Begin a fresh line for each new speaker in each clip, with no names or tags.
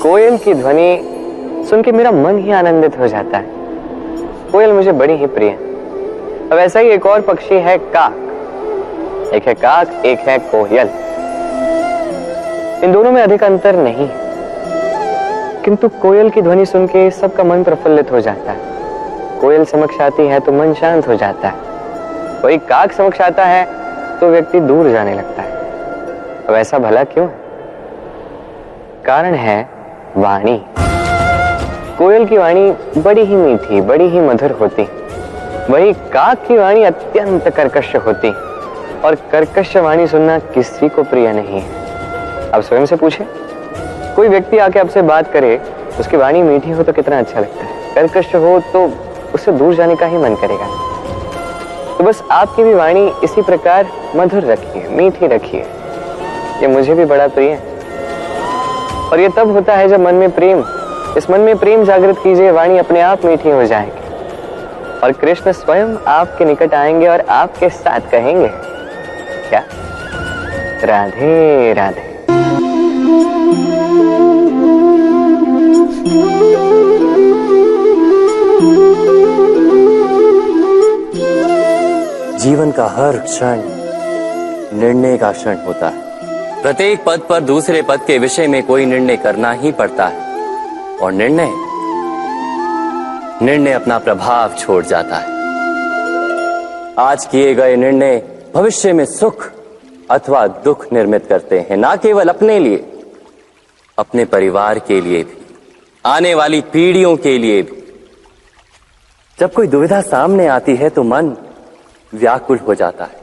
कोयल की ध्वनि सुन के मेरा मन ही आनंदित हो जाता है। कोयल मुझे बड़ी ही प्रिय है। अब ऐसा ही एक और पक्षी है काक। एक है काक, एक है कोयल। इन दोनों में अधिक अंतर नहीं, किंतु कोयल की ध्वनि सुन के सबका मन प्रफुल्लित हो जाता है। कोयल समक्ष आती है तो मन शांत हो जाता है। वही काक समक्ष आता है तो व्यक्ति दूर जाने लगता है। अब ऐसा भला क्यों है? कारण है वाणी। कोयल की वाणी बड़ी ही मीठी, बड़ी ही मधुर होती, वही काक की वाणी अत्यंत कर्कश होती, और कर्कश वाणी सुनना किसी को प्रिय नहीं है। अब स्वयं से पूछे, कोई व्यक्ति आके आपसे बात करे, उसकी वाणी मीठी हो तो कितना अच्छा लगता है, कर्कश हो तो उससे दूर जाने का ही मन करेगा। तो बस आपकी भी वाणी इसी प्रकार मधुर रखिए, मीठी रखिए। ये मुझे भी बड़ा प्रिय है। और ये तब होता है जब मन में प्रेम, इस मन में प्रेम जागृत कीजिए, वाणी अपने आप मीठी हो जाएगी और कृष्ण स्वयं आपके निकट आएंगे और आपके साथ कहेंगे क्या? राधे राधे।
जीवन का हर क्षण निर्णय का क्षण होता है। प्रत्येक पद पर दूसरे पद के विषय में कोई निर्णय करना ही पड़ता है, और निर्णय अपना प्रभाव छोड़ जाता है। आज किए गए निर्णय भविष्य में सुख अथवा दुख निर्मित करते हैं, ना केवल अपने लिए, अपने परिवार के लिए भी, आने वाली पीढ़ियों के लिए भी। जब कोई दुविधा सामने आती है तो मन व्याकुल हो जाता है,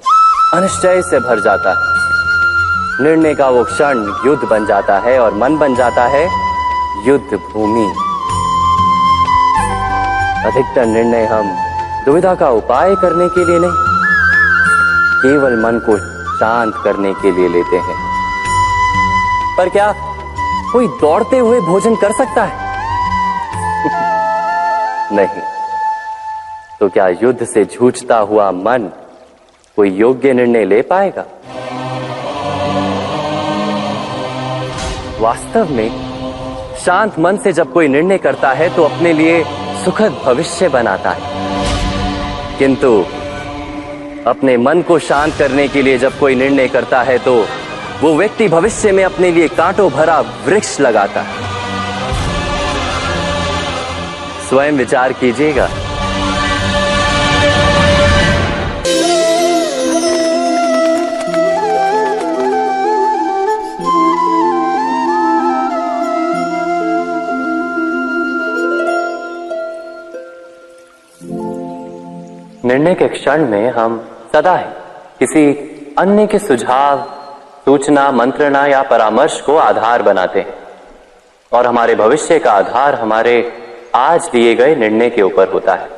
अनिश्चय से भर जाता है। निर्णय का वो क्षण युद्ध बन जाता है और मन बन जाता है युद्ध भूमि। अधिकतर निर्णय हम दुविधा का उपाय करने के लिए नहीं, केवल मन को शांत करने के लिए लेते हैं। पर क्या कोई दौड़ते हुए भोजन कर सकता है? नहीं। तो क्या युद्ध से जूझता हुआ मन कोई योग्य निर्णय ले पाएगा? वास्तव में शांत मन से जब कोई निर्णय करता है तो अपने लिए सुखद भविष्य बनाता है, किंतु अपने मन को शांत करने के लिए जब कोई निर्णय करता है तो वो व्यक्ति भविष्य में अपने लिए कांटों भरा वृक्ष लगाता है। स्वयं विचार कीजिएगा। निर्णय के क्षण में हम सदा ही किसी अन्य के सुझाव, सूचना, मंत्रणा या परामर्श को आधार बनाते हैं, और हमारे भविष्य का आधार हमारे आज लिए गए निर्णय के ऊपर होता है।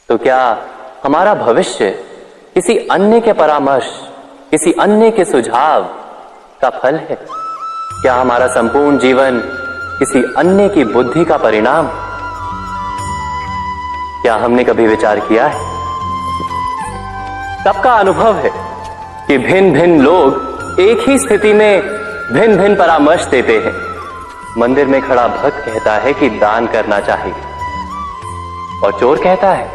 तो क्या हमारा भविष्य किसी अन्य के परामर्श, किसी अन्य के सुझाव का फल है? क्या हमारा संपूर्ण जीवन किसी अन्य की बुद्धि का परिणाम? क्या हमने कभी विचार किया है? सबका अनुभव है कि भिन्न भिन्न लोग एक ही स्थिति में भिन्न भिन्न परामर्श देते हैं। मंदिर में खड़ा भक्त कहता है कि दान करना चाहिए, और चोर कहता है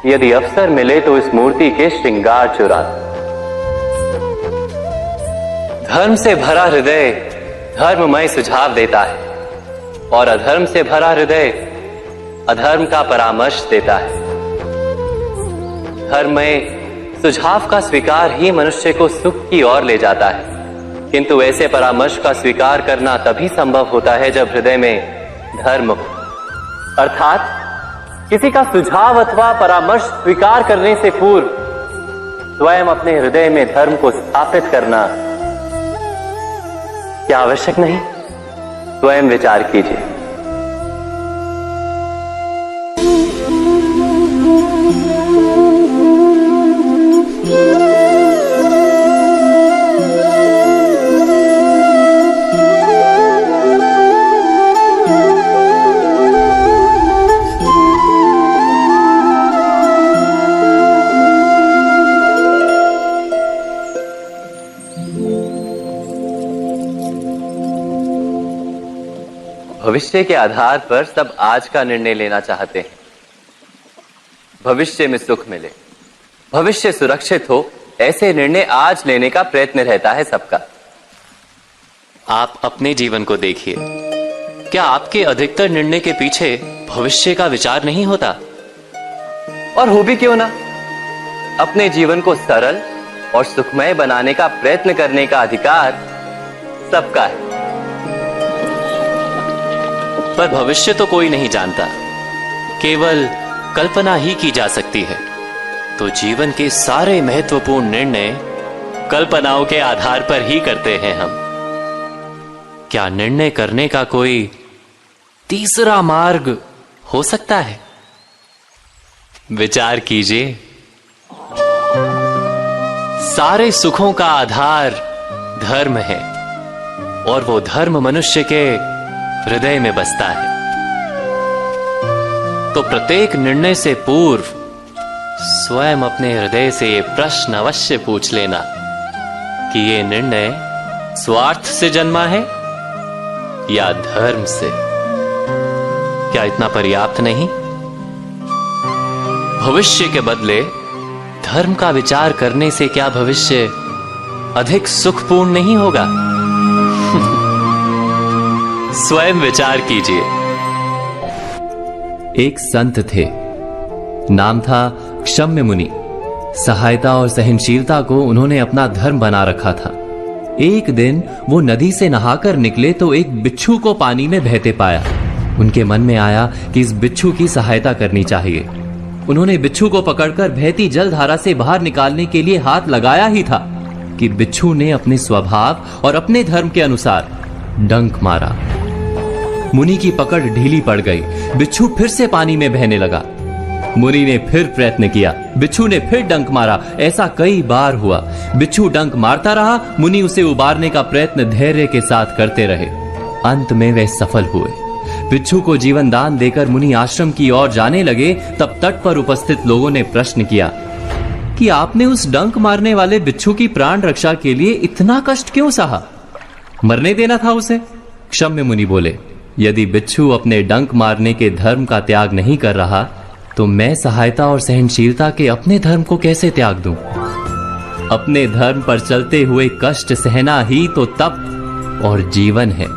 यदि अवसर मिले तो इस मूर्ति के श्रृंगार चुरा। धर्म से भरा हृदय धर्ममय सुझाव देता है, और अधर्म से भरा हृदय अधर्म का परामर्श देता है। धर्म में सुझाव का स्वीकार ही मनुष्य को सुख की ओर ले जाता है, किंतु ऐसे परामर्श का स्वीकार करना तभी संभव होता है जब हृदय में धर्म हो। अर्थात किसी का सुझाव अथवा परामर्श स्वीकार करने से पूर्व स्वयं अपने हृदय में धर्म को स्थापित करना क्या आवश्यक नहीं? स्वयं विचार कीजिए। भविष्य के आधार पर सब आज का निर्णय लेना चाहते हैं। भविष्य में सुख मिले, भविष्य सुरक्षित हो, ऐसे निर्णय आज लेने का प्रयत्न रहता है सबका।
आप अपने जीवन को देखिए, क्या आपके अधिकतर निर्णय के पीछे भविष्य का विचार नहीं होता?
और हो भी क्यों ना, अपने जीवन को सरल और सुखमय बनाने का प्रयत्न करने का अधिकार सबका है।
पर भविष्य तो कोई नहीं जानता, केवल कल्पना ही की जा सकती है। तो जीवन के सारे महत्वपूर्ण निर्णय कल्पनाओं के आधार पर ही करते हैं हम। क्या निर्णय करने का कोई तीसरा मार्ग हो सकता है? विचार कीजिए। सारे सुखों का आधार धर्म है और वो धर्म मनुष्य के हृदय में बसता है। तो प्रत्येक निर्णय से पूर्व स्वयं अपने हृदय से ये प्रश्न अवश्य पूछ लेना कि ये निर्णय स्वार्थ से जन्मा है या धर्म से। क्या इतना पर्याप्त नहीं? भविष्य के बदले धर्म का विचार करने से क्या भविष्य अधिक सुखपूर्ण नहीं होगा? स्वयं विचार कीजिए।
एक संत थे, नाम था क्षम्य मुनि। सहायता और सहनशीलता को उन्होंने अपना धर्म बना रखा था। एक दिन वो नदी से नहाकर निकले तो एक बिच्छू को पानी में बहते पाया। उनके मन में आया कि इस बिच्छू की सहायता करनी चाहिए। उन्होंने बिच्छू को पकड़कर बहती जलधारा से बाहर निकालने के लिए हाथ लगाया ही था कि बिच्छू ने अपने स्वभाव और अपने धर्म के अनुसार डंक मारा। मुनि की पकड़ ढीली पड़ गई। बिच्छू फिर से पानी में बहने लगा। मुनि ने फिर प्रयत्न किया, बिच्छू ने फिर डंक मारा। ऐसा कई बार हुआ। बिच्छू डंक मारता रहा, मुनि उसे उबारने का प्रयत्न धैर्य के साथ करते रहे। अंत में वे सफल हुए। बिच्छू को जीवन दान देकर मुनि आश्रम की ओर जाने लगे। तब तट पर उपस्थित लोगों ने प्रश्न किया कि आपने उस डंक मारने वाले बिच्छू की प्राण रक्षा के लिए इतना कष्ट क्यों सहा? मरने देना था उसे। क्षम्य मुनि बोले, यदि बिच्छू अपने डंक मारने के धर्म का त्याग नहीं कर रहा तो मैं सहायता और सहनशीलता के अपने धर्म को कैसे त्याग दूं? अपने धर्म पर चलते हुए कष्ट सहना ही तो तप और जीवन है।